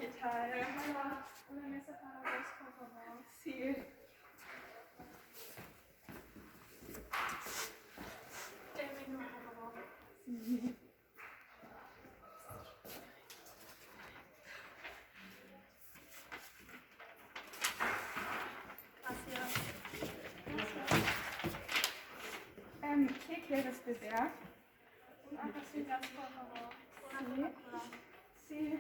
que tal? Una mesa para dos, por favor. Sí. El menú, por favor. Sí. Gracias. ¿Qué quieres beber? Una cosita, por favor. Una Coca-Cola. Sí.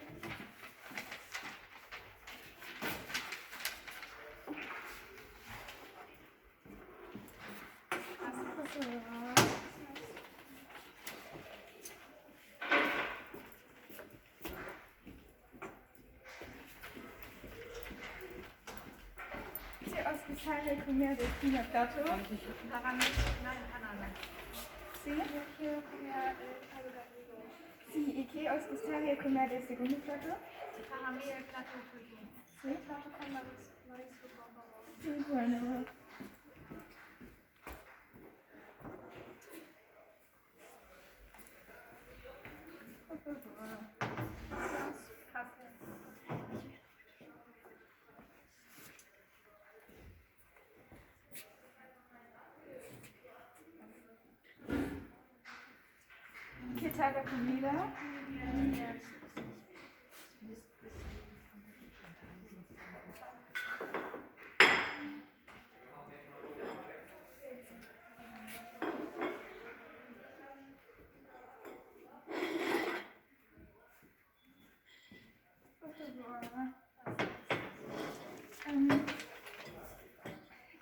¿Qué os gustaría comer de primer plato? Para mí, una empanada. Sí. Yo quiero comer el caldo gallego. Sí, ¿y qué os gustaría comer de segundo plato? Para mí el plato fuerte. Sí. Plato con marisco, por favor. Sí, bueno. Gracias. ¿Qué tal la comida?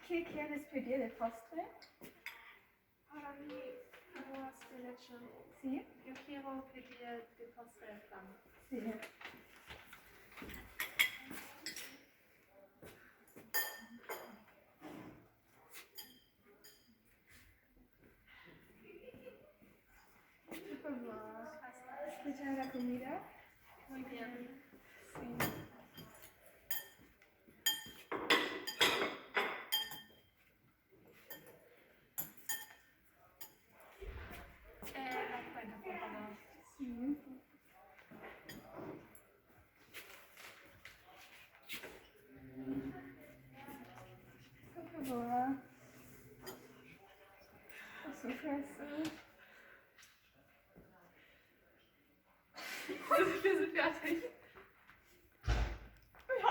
¿Qué quieres pedir de postre? Para mí, arroz de leche. Sí. Yo quiero pedir de postre flan. Sí. Por favor. ¿Qué tal la comida? Muy bien. Sí. La cuenta, por favor. Sí. Por favor. Su caso.